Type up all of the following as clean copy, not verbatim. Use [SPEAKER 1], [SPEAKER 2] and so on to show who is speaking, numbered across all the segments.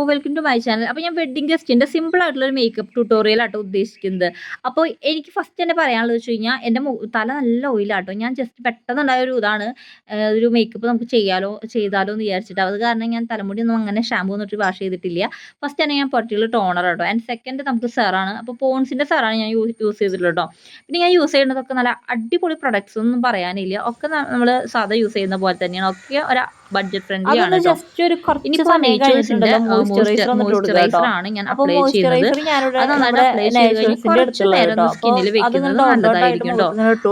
[SPEAKER 1] Welcome to my channel. അപ്പോൾ ഞാൻ wedding ഗസ്റ്റിൻ്റെ simple ആയിട്ടുള്ള ഒരു മേക്കപ്പ് ട്യൂട്ടോറിയൽ ആട്ടോ ഉദ്ദേശിക്കുന്നത്. അപ്പോൾ എനിക്ക് ഫസ്റ്റ് തന്നെ പറയാനുള്ളത് വെച്ച് കഴിഞ്ഞാൽ എൻ്റെ തല നല്ല ഓയിലാട്ടോ. ഞാൻ ജസ്റ്റ് പെട്ടെന്നുണ്ടായ ഒരു ഇതാണ്, ഒരു മേക്കപ്പ് നമുക്ക് ചെയ്താലോ എന്ന് വിചാരിച്ചിട്ട്. അത് കാരണം ഞാൻ തലമുടി ഒന്നും അങ്ങനെ ഷാമ്പൂ ഒന്നിട്ട് വാഷ് ചെയ്തിട്ടില്ല. ഫസ്റ്റ് തന്നെ ഞാൻ പർട്ടിക്കുലർ ടോണർ ആട്ടോ. ആൻഡ് സെക്കൻഡ് നമുക്ക് സെറാണ്. അപ്പോൾ പോൺസിൻ്റെ സെറാണ് ഞാൻ യൂസ് ചെയ്തിട്ടുള്ളത് കേട്ടോ. പിന്നെ ഞാൻ യൂസ് ചെയ്യുന്നതൊക്കെ നല്ല അടിപൊളി പ്രൊഡക്ട്സ് ഒന്നും പറയാനില്ല. ഒക്കെ നമ്മൾ സാധാ യൂസ് ചെയ്യുന്ന പോലെ തന്നെയാണ്. ഒക്കെ ഒരു ബഡ്ജറ്റ് ഫ്രണ്ട്ലി ആണ്. മോയ്സ്ചറൈസർ ആണ് ഞാൻ അപ്ലൈ ചെയ്യുന്നത്. അത് നന്നായിട്ട് അപ്ലൈ ചെയ്ത് കഴിഞ്ഞ് കുറച്ച് നേരം സ്കിന്നിൽ വെക്കുന്നത് നല്ലതായിരിക്കും കേട്ടോ.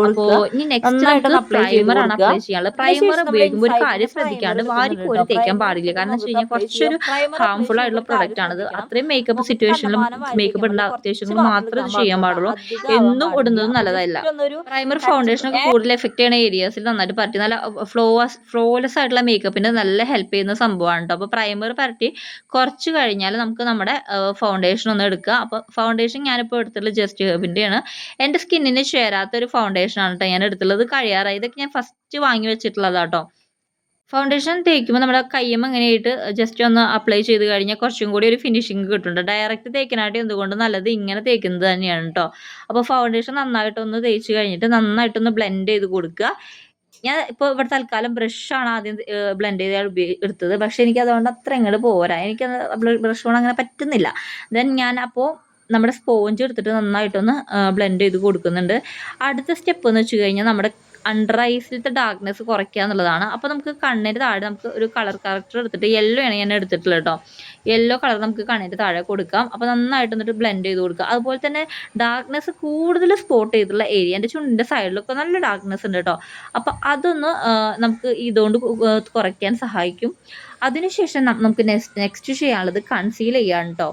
[SPEAKER 1] അപ്പോൾ ഇനി നെക്സ്റ്റ് നമുക്ക് പ്രൈമർ ആണ് അപ്ലൈ ചെയ്യാനുള്ളത്. പ്രൈമർ ഉപയോഗിക്കുമ്പോൾ ഒരു കാര്യം ശ്രദ്ധിക്കാണ്ട് വാരിക്കോരി തേക്കാൻ പാടില്ല. കാരണം വെച്ച് കഴിഞ്ഞാൽ കുറച്ചൊരു ഹാർംഫുൾ ആയിട്ടുള്ള പ്രൊഡക്റ്റ് ആണിത്. അത്രയും മേക്കപ്പ് സിറ്റുവേഷനിലും മേക്കപ്പ് ഉള്ള അത്യാവശ്യങ്ങൾ മാത്രമേ ഇത് ചെയ്യാൻ പാടുള്ളൂ. എന്നും ഇടുന്നതും നല്ലതല്ല. പ്രൈമർ ഫൗണ്ടേഷൻ ഒക്കെ കൂടുതൽ എഫക്ട് ചെയ്യുന്ന ഏരിയാസിൽ നന്നായിട്ട് പറ്റി നല്ല ഫ്ലോലെസ് ആയിട്ടുള്ള മേക്കപ്പിന് നല്ല ഹെൽപ്പ് ചെയ്യുന്ന സംഭവമാണ് കേട്ടോ. അപ്പോൾ പ്രൈമർ പരട്ടി കുറച്ച് കഴിഞ്ഞാൽ നമുക്ക് നമ്മുടെ ഫൗണ്ടേഷൻ ഒന്ന് എടുക്കുക. അപ്പോൾ ഫൗണ്ടേഷൻ ഞാനിപ്പോൾ എടുത്തിട്ടുള്ളത് ജസ്റ്റ് ഹെർബിൻ്റെയാണ്. എൻ്റെ സ്കിന്നിന് ചേരാത്ത ഒരു ഫൗണ്ടേഷനാണ് കേട്ടോ ഞാൻ എടുത്തുള്ളത്. കഴിയാറായി. ഇതൊക്കെ ഞാൻ ഫസ്റ്റ് വാങ്ങി വെച്ചിട്ടുള്ളതാട്ടോ. ഫൗണ്ടേഷൻ തേക്കുമ്പോൾ നമ്മുടെ കയ്യുമ്പോൾ ഇങ്ങനെയായിട്ട് ജസ്റ്റ് ഒന്ന് അപ്ലൈ ചെയ്ത് കഴിഞ്ഞാൽ കുറച്ചും കൂടി ഒരു ഫിനിഷിങ് കിട്ടുന്നുണ്ട്. ഡയറക്റ്റ് തേക്കാനായിട്ട് എന്തുകൊണ്ട് നല്ലത് ഇങ്ങനെ തേക്കുന്നത് തന്നെയാണ് കേട്ടോ. അപ്പോൾ ഫൗണ്ടേഷൻ നന്നായിട്ടൊന്ന് തേച്ച് കഴിഞ്ഞിട്ട് നന്നായിട്ടൊന്ന് ബ്ലെൻഡ് ചെയ്ത് കൊടുക്കുക. ഞാൻ ഇപ്പോൾ ഇവിടെ തൽക്കാലം ബ്രഷാണ് ആദ്യം ബ്ലെൻഡ് ചെയ്ത് എടുത്തത്. പക്ഷേ എനിക്ക് അതുകൊണ്ട് അത്ര ഇങ്ങോട്ട് പോരാ. എനിക്ക് ബ്രഷ് കൊണ്ട് അങ്ങനെ പറ്റുന്നില്ല. ദെൻ ഞാൻ അപ്പോൾ നമ്മുടെ സ്പോഞ്ച് എടുത്തിട്ട് നന്നായിട്ടൊന്ന് ബ്ലെൻഡ് ചെയ്ത് കൊടുക്കുന്നുണ്ട്. അടുത്ത സ്റ്റെപ്പ് എന്ന് വെച്ച് കഴിഞ്ഞാൽ നമ്മുടെ അണ്ടർ ഐസിലത്തെ ഡാർക്ക്നെസ് കുറയ്ക്കുക എന്നുള്ളതാണ്. അപ്പോൾ നമുക്ക് കണ്ണിൻ്റെ താഴെ നമുക്ക് ഒരു കളർ കറക്റ്റർ എടുത്തിട്ട് യെല്ലോ ആണ് ഞാൻ എടുത്തിട്ടുള്ളത് കേട്ടോ. യെല്ലോ കളർ നമുക്ക് കണ്ണിൻ്റെ താഴെ കൊടുക്കാം. അപ്പോൾ നന്നായിട്ട് എന്നിട്ട് ബ്ലെൻഡ് ചെയ്ത് കൊടുക്കുക. അതുപോലെ തന്നെ ഡാർക്ക്നെസ് കൂടുതൽ സ്പോട്ട് ചെയ്തിട്ടുള്ള ഏരിയ എൻ്റെ ചുണ്ടിൻ്റെ സൈഡിലൊക്കെ നല്ല ഡാർക്ക്നെസ് ഉണ്ട് കേട്ടോ. അപ്പോൾ അതൊന്ന് നമുക്ക് ഇതുകൊണ്ട് കുറയ്ക്കാൻ സഹായിക്കും. അതിനുശേഷം നമുക്ക് നെക്സ്റ്റ് ചെയ്യാനുള്ളത് കൺസീൽ ചെയ്യാണ് കേട്ടോ.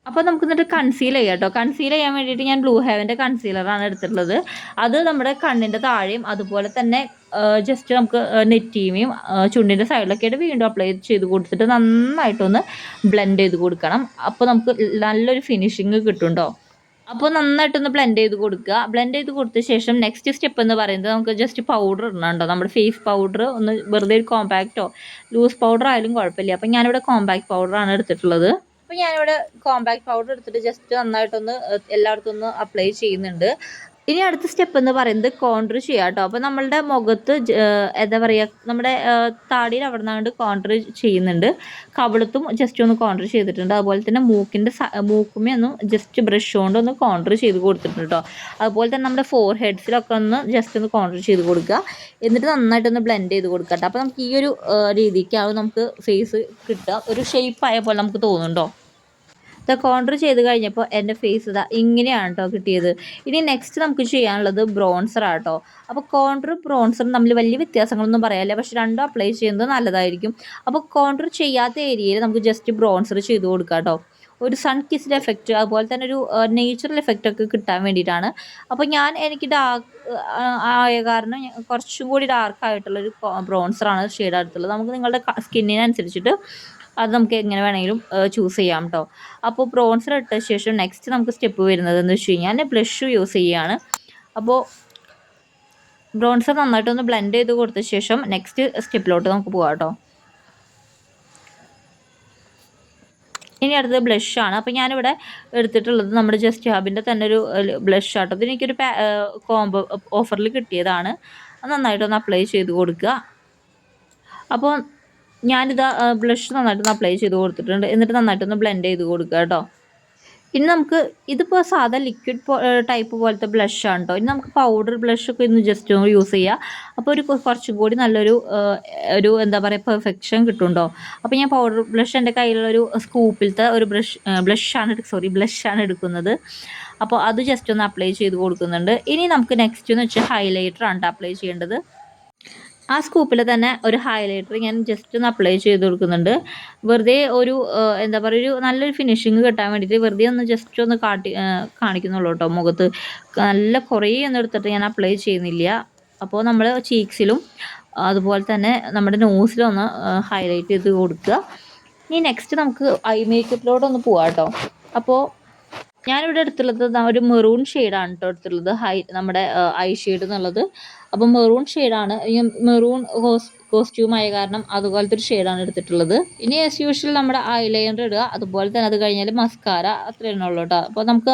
[SPEAKER 1] അപ്പോൾ നമുക്ക് എന്നിട്ട് കൺസീൽ ചെയ്യാം കേട്ടോ. കൺസീൽ ചെയ്യാൻ വേണ്ടിയിട്ട് ഞാൻ ബ്ലൂ ഹെവൻ്റെ കൺസീലറാണ് എടുത്തിട്ടുള്ളത്. അത് നമ്മുടെ കണ്ണിൻ്റെ താഴെയും അതുപോലെ തന്നെ ജസ്റ്റ് നമുക്ക് നെറ്റിയുമേയും ചുണ്ടിൻ്റെ സൈഡിലൊക്കെ ആയിട്ട് വീണ്ടും അപ്ലൈ ചെയ്ത് കൊടുത്തിട്ട് നന്നായിട്ടൊന്ന് ബ്ലെൻഡ് ചെയ്ത് കൊടുക്കണം. അപ്പോൾ നമുക്ക് നല്ലൊരു ഫിനിഷിങ് കിട്ടും കേട്ടോ. അപ്പോൾ നന്നായിട്ടൊന്ന് ബ്ലെൻഡ് ചെയ്ത് കൊടുക്കുക. ബ്ലെൻഡ് ചെയ്ത് കൊടുത്ത ശേഷം നെക്സ്റ്റ് സ്റ്റെപ്പ് എന്ന് പറയുന്നത് നമുക്ക് ജസ്റ്റ് പൗഡർ ഇടണം കേട്ടോ. നമ്മുടെ ഫേസ് പൗഡർ ഒന്ന് വെറുതെ ഒരു കോമ്പാക്റ്റോ ലൂസ് പൗഡർ ആയാലും കുഴപ്പമില്ല. അപ്പോൾ ഞാനിവിടെ കോമ്പാക്ട് പൗഡറാണ് എടുത്തിട്ടുള്ളത്. അപ്പോൾ ഞാനിവിടെ കോമ്പാക്ട് പൗഡർ എടുത്തിട്ട് ജസ്റ്റ് നന്നായിട്ടൊന്ന് എല്ലായിടത്തും ഒന്ന് അപ്ലൈ ചെയ്യുന്നുണ്ട്. ഇനി അടുത്ത സ്റ്റെപ്പ് എന്ന് പറയുന്നത് കോൺട്ര് ചെയ്യുക കേട്ടോ. അപ്പോൾ നമ്മളുടെ മുഖത്ത് എന്താ പറയുക, നമ്മുടെ താടിയിൽ അവിടെ നിന്നാണ്ട് കോൺട്ര് ചെയ്യുന്നുണ്ട്. കവിളത്തും ജസ്റ്റ് ഒന്ന് കോൺട്ര് ചെയ്തിട്ടുണ്ട്. അതുപോലെ തന്നെ മൂക്കുമേ ഒന്ന് ജസ്റ്റ് ബ്രഷ് കൊണ്ട് ഒന്ന് കോൺട്ര് ചെയ്ത് കൊടുത്തിട്ടുണ്ട് കേട്ടോ. അതുപോലെ തന്നെ നമ്മുടെ ഫോർ ഹെഡ്സിലൊക്കെ ഒന്ന് ജസ്റ്റ് ഒന്ന് കോൺട്ര് ചെയ്ത് കൊടുക്കുക. എന്നിട്ട് നന്നായിട്ടൊന്ന് ബ്ലെൻഡ് ചെയ്ത് കൊടുക്കുക കേട്ടോ. അപ്പോൾ നമുക്ക് ഈ ഒരു രീതിക്കാവും നമുക്ക് ഫേസ് കിട്ടുക. ഒരു ഷേപ്പായ പോലെ നമുക്ക് തോന്നുന്നുണ്ടോ. കോൺട്ര് ചെയ്ത് കഴിഞ്ഞപ്പോൾ എൻ്റെ ഫേസ് ഇങ്ങനെയാണ് കേട്ടോ കിട്ടിയത്. ഇനി നെക്സ്റ്റ് നമുക്ക് ചെയ്യാനുള്ളത് ബ്രോൺസർ ആട്ടോ. അപ്പോൾ കോൺട്രും ബ്രോൺസറും തമ്മിൽ വലിയ വ്യത്യാസങ്ങളൊന്നും പറയാനില്ല. പക്ഷെ രണ്ടും അപ്ലൈ ചെയ്യുന്നത് നല്ലതായിരിക്കും. അപ്പോൾ കോൺട്ര് ചെയ്യാത്ത ഏരിയയിൽ നമുക്ക് ജസ്റ്റ് ബ്രോൺസർ ചെയ്ത് കൊടുക്കാം കേട്ടോ. ഒരു സൺ കിസ്ഡ് എഫക്റ്റ് അതുപോലെ തന്നെ ഒരു നേച്ചുറൽ എഫക്റ്റ് ഒക്കെ കിട്ടാൻ വേണ്ടിയിട്ടാണ്. അപ്പോൾ എനിക്ക് ഡാർക്ക് ആയ കാരണം കുറച്ചും കൂടി ഡാർക്കായിട്ടുള്ളൊരു ബ്രോൺസറാണ് ഷെയ്ഡ് എടുത്തുള്ളത്. നമുക്ക് നിങ്ങളുടെ സ്കിന്നിനനുസരിച്ചിട്ട് അത് നമുക്ക് എങ്ങനെ വേണമെങ്കിലും ചൂസ് ചെയ്യാം കേട്ടോ. അപ്പോൾ ബ്രോൺസർ ഇട്ട ശേഷം നെക്സ്റ്റ് നമുക്ക് സ്റ്റെപ്പ് വരുന്നത് എന്ന് വെച്ച് കഴിഞ്ഞാൽ ബ്ലഷ് യൂസ് ചെയ്യുകയാണ്. അപ്പോൾ ബ്രോൺസർ നന്നായിട്ടൊന്ന് ബ്ലെൻഡ് ചെയ്ത് കൊടുത്ത ശേഷം നെക്സ്റ്റ് സ്റ്റെപ്പിലോട്ട് നമുക്ക് പോകാം കേട്ടോ. ഇനി അടുത്തത് ബ്ലഷാണ്. അപ്പോൾ ഞാനിവിടെ എടുത്തിട്ടുള്ളത് നമ്മുടെ ജസ്റ്റ് ഹബിൻ്റെ തന്നെ ഒരു ബ്ലഷ് ആട്ടോ. ഇത് എനിക്കൊരു കോംബോ ഓഫറിൽ കിട്ടിയതാണ്. അത് നന്നായിട്ടൊന്ന് അപ്ലൈ ചെയ്ത് കൊടുക്കുക. അപ്പോൾ ഞാനിത് ബ്ലഷ് നന്നായിട്ടൊന്ന് അപ്ലൈ ചെയ്ത് കൊടുത്തിട്ടുണ്ട്. എന്നിട്ട് നന്നായിട്ടൊന്ന് ബ്ലെൻഡ് ചെയ്ത് കൊടുക്കുക കേട്ടോ. ഇനി നമുക്ക് ഇതിപ്പോൾ സാധാ ലിക്വിഡ് ടൈപ്പ് പോലത്തെ ബ്ലഷാണ് കേട്ടോ. ഇനി നമുക്ക് പൗഡർ ബ്ലഷൊക്കെ ഇന്ന് ജസ്റ്റ് ഒന്ന് യൂസ് ചെയ്യുക. അപ്പോൾ കുറച്ചും കൂടി നല്ലൊരു എന്താ പറയുക പെർഫെക്ഷൻ കിട്ടുന്നുണ്ടോ. അപ്പോൾ ഞാൻ പൗഡർ ബ്ലഷ് എൻ്റെ കയ്യിലുള്ളൊരു സ്കൂപ്പിലത്തെ ഒരു ബ്ലഷാണ് എടുക്കുന്നത്. അപ്പോൾ അത് ജസ്റ്റ് ഒന്ന് അപ്ലൈ ചെയ്ത് കൊടുക്കുന്നുണ്ട്. ഇനി നമുക്ക് നെക്സ്റ്റ് എന്ന് വെച്ചാൽ ഹൈലൈറ്ററാണ് അപ്ലൈ ചെയ്യേണ്ടത്. ആ സ്കൂപ്പിൽ തന്നെ ഒരു ഹൈലൈറ്റർ ഞാൻ ജസ്റ്റ് ഒന്ന് അപ്ലൈ ചെയ്ത് കൊടുക്കുന്നുണ്ട്. വെറുതെ ഒരു എന്താ പറയുക ഒരു നല്ലൊരു ഫിനിഷിങ് കിട്ടാൻ വേണ്ടിയിട്ട് വെറുതെ ഒന്ന് ജസ്റ്റ് ഒന്ന് കാണിക്കുന്നുള്ളൂ കേട്ടോ. മുഖത്ത് നല്ല കുറേ ഒന്നും എടുത്തിട്ട് ഞാൻ അപ്ലൈ ചെയ്യുന്നില്ല. അപ്പോൾ നമ്മൾ ചീക്സിലും അതുപോലെ തന്നെ നമ്മുടെ നോസിലും ഒന്ന് ഹൈലൈറ്റ് ചെയ്ത് കൊടുക്കുക. ഇനി നെക്സ്റ്റ് നമുക്ക് ഐ മേക്കപ്പിലോട്ടൊന്ന് പോവാം കേട്ടോ. അപ്പോൾ ഞാനിവിടെ എടുത്തുള്ളത് ഒരു മെറൂൺ ഷെയ്ഡാണ് കേട്ടോ എടുത്തുള്ളത്, നമ്മുടെ ഐ ഷെയ്ഡ് എന്നുള്ളത്. അപ്പം മെറൂൺ ഷെയ്ഡാണ്, മെറൂൺ കോസ്റ്റ്യൂം ആയ കാരണം അതുപോലത്തെ ഒരു ഷെയ്ഡാണ് എടുത്തിട്ടുള്ളത്. ഇനി ആസ് യൂഷ്വൽ നമ്മുടെ ഐലൈനർ ഇടുക, അതുപോലെ തന്നെ അത് കഴിഞ്ഞാൽ മസ്കാര, അത്രയേ ഉള്ളൂ കേട്ടോ. അപ്പോൾ നമുക്ക്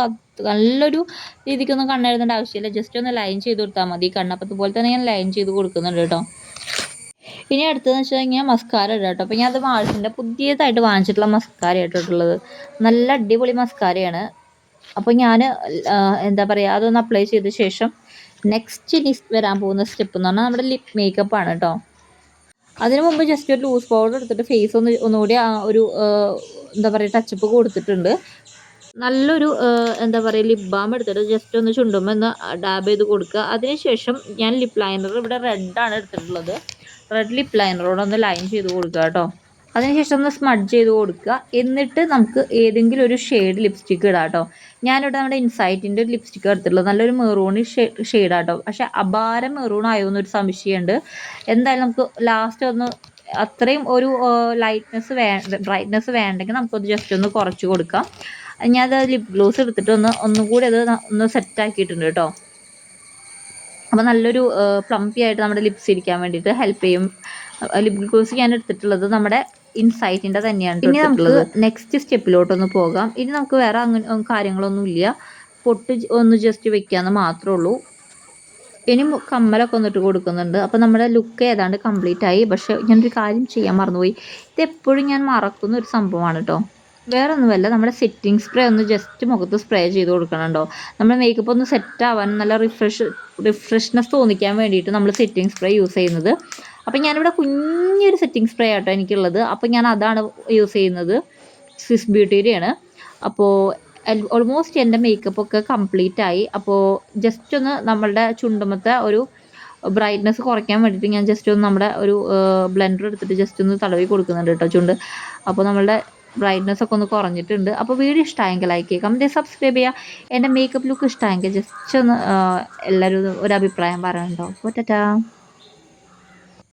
[SPEAKER 1] നല്ലൊരു രീതിക്കൊന്നും കണ്ണെഴുതേണ്ട ആവശ്യമില്ല, ജസ്റ്റ് ഒന്ന് ലൈൻ ചെയ്ത് കൊടുത്താൽ മതി കണ്ണ്. അപ്പോൾ അതുപോലെ തന്നെ ഞാൻ ലൈൻ ചെയ്ത് കൊടുക്കുന്നുണ്ട് കേട്ടോ. ഇനി അടുത്തതെന്ന് വെച്ച് കഴിഞ്ഞാൽ മസ്കാര ഇടുക കേട്ടോ. അപ്പോൾ ഞാൻ അത് മാൾസിൻ്റെ പുതിയതായിട്ട് വാങ്ങിച്ചിട്ടുള്ള മസ്കാര ആയിട്ടുള്ളത്, നല്ല അടിപൊളി മസ്കാരയാണ്. അപ്പോൾ ഞാൻ എന്താ പറയുക, അതൊന്ന് അപ്ലൈ ചെയ്ത ശേഷം നെക്സ്റ്റ് ഇനി വരാൻ പോകുന്ന സ്റ്റെപ്പ് എന്ന് പറഞ്ഞാൽ നമ്മുടെ ലിപ് മേക്കപ്പ് ആണ് കേട്ടോ. അതിന് മുമ്പ് ജസ്റ്റ് ഒരു ലൂസ് പൗഡർ എടുത്തിട്ട് ഫേസ് ഒന്നുകൂടി ഒരു എന്താ പറയുക ടച്ചപ്പ് കൊടുത്തിട്ടുണ്ട്. നല്ലൊരു എന്താ പറയുക ലിപ് ബാം എടുത്തിട്ട് ജസ്റ്റ് ഒന്ന് ചുണ്ടുമ്പോൾ ഒന്ന് ഡാബ് ചെയ്ത് കൊടുക്കുക. അതിനുശേഷം ഞാൻ ലിപ് ലൈനർ ഇവിടെ റെഡാണ് എടുത്തിട്ടുള്ളത്, റെഡ് ലിപ് ലൈനറോടൊന്ന് ലൈൻ ചെയ്ത് കൊടുക്കുക കേട്ടോ. അതിനുശേഷം ഒന്ന് സ്മഡ്ജ് ചെയ്ത് കൊടുക്കുക. എന്നിട്ട് നമുക്ക് ഏതെങ്കിലും ഒരു ഷെയ്ഡ് ലിപ്സ്റ്റിക്ക് ഇടാം കേട്ടോ. ഞാനിവിടെ നമ്മുടെ ഇൻസൈറ്റിൻ്റെ ഒരു ലിപ്സ്റ്റിക്ക് എടുത്തിട്ടുള്ളത്, നല്ലൊരു മെറൂൺ ഷെയ്ഡാട്ടോ. പക്ഷേ അപാരം മെറൂൺ ആയോ എന്നൊരു സംശയമുണ്ട്. എന്തായാലും നമുക്ക് ലാസ്റ്റ് ഒന്ന് അത്രയും ഒരു ബ്രൈറ്റ്നെസ് വേണ്ടെങ്കിൽ നമുക്കൊന്ന് ജസ്റ്റ് ഒന്ന് കുറച്ച് കൊടുക്കാം. ഞാനത് ലിപ് ഗ്ലോസ് എടുത്തിട്ട് ഒന്നും കൂടി അത് ഒന്ന് സെറ്റാക്കിയിട്ടുണ്ട് കേട്ടോ. അപ്പോൾ നല്ലൊരു പ്ലംപി ആയിട്ട് നമ്മുടെ ലിപ്സ് ഇരിക്കാൻ വേണ്ടിയിട്ട് ഹെൽപ്പ് ചെയ്യും. ലിപ് ഗ്ലോസ് ഞാൻ എടുത്തിട്ടുള്ളത് നമ്മുടെ ഇൻസൈറ്റിൻ്റെ തന്നെയാണ്. ഇനി നമുക്ക് നെക്സ്റ്റ് സ്റ്റെപ്പിലോട്ടൊന്ന് പോകാം. ഇനി നമുക്ക് വേറെ അങ്ങനെ കാര്യങ്ങളൊന്നും ഇല്ല, പൊട്ട് ഒന്ന് ജസ്റ്റ് വെക്കാമെന്ന് മാത്രമേ ഉള്ളൂ. ഇനി കമ്മലൊക്കെ ഒന്നിട്ട് കൊടുക്കുന്നുണ്ട്. അപ്പോൾ നമ്മുടെ ലുക്ക് ഏതാണ്ട് കംപ്ലീറ്റ് ആയി. പക്ഷേ ഞാനൊരു കാര്യം ചെയ്യാൻ മറന്നുപോയി, ഇതെപ്പോഴും ഞാൻ മറക്കുന്ന ഒരു സംഭവമാണ് കേട്ടോ. വേറെ ഒന്നുമല്ല, നമ്മുടെ സെറ്റിംഗ് സ്പ്രേ ഒന്ന് ജസ്റ്റ് മുഖത്ത് സ്പ്രേ ചെയ്ത് കൊടുക്കണുണ്ടോ. നമ്മുടെ മേക്കപ്പ് ഒന്ന് സെറ്റ് ആവാൻ നല്ല റിഫ്രഷ്നെസ് തോന്നിക്കാൻ വേണ്ടിയിട്ട് നമ്മൾ സെറ്റിംഗ് സ്പ്രേ യൂസ് ചെയ്യുന്നത്. അപ്പം ഞാനിവിടെ കുഞ്ഞൊരു സെറ്റിംഗ് സ്പ്രേ ആട്ടോ എനിക്കുള്ളത്. അപ്പോൾ ഞാൻ അതാണ് യൂസ് ചെയ്യുന്നത്, സ്വിസ് ബ്യൂട്ടിയുടെയാണ്. അപ്പോൾ ഓൾമോസ്റ്റ് എൻ്റെ മേക്കപ്പൊക്കെ കംപ്ലീറ്റ് ആയി. അപ്പോൾ ജസ്റ്റ് ഒന്ന് നമ്മളുടെ ചുണ്ടുമത്തെ ഒരു ബ്രൈറ്റ്നെസ് കുറയ്ക്കാൻ വേണ്ടിയിട്ട് ഞാൻ ജസ്റ്റ് ഒന്ന് നമ്മുടെ ഒരു ബ്ലെൻഡർ എടുത്തിട്ട് ജസ്റ്റ് ഒന്ന് തടവി കൊടുക്കുന്നുണ്ട് കേട്ടോ ചുണ്ട്. അപ്പോൾ നമ്മളുടെ ബ്രൈറ്റ്നെസ് ഒക്കെ ഒന്ന് കുറഞ്ഞിട്ടുണ്ട്. അപ്പോൾ വീഡിയോ ഇഷ്ടമായെങ്കിൽ ലൈക്ക് ചെയ്യുക, കമൻറ്റ് ചെയ്യുക, സബ്സ്ക്രൈബ് ചെയ്യുക. എൻ്റെ മേക്കപ്പ് ലുക്ക് ഇഷ്ടമായെങ്കിൽ ജസ്റ്റ് ഒന്ന് എല്ലാവരും ഒരു അഭിപ്രായം പറയാനുണ്ടോ. ടാറ്റാ.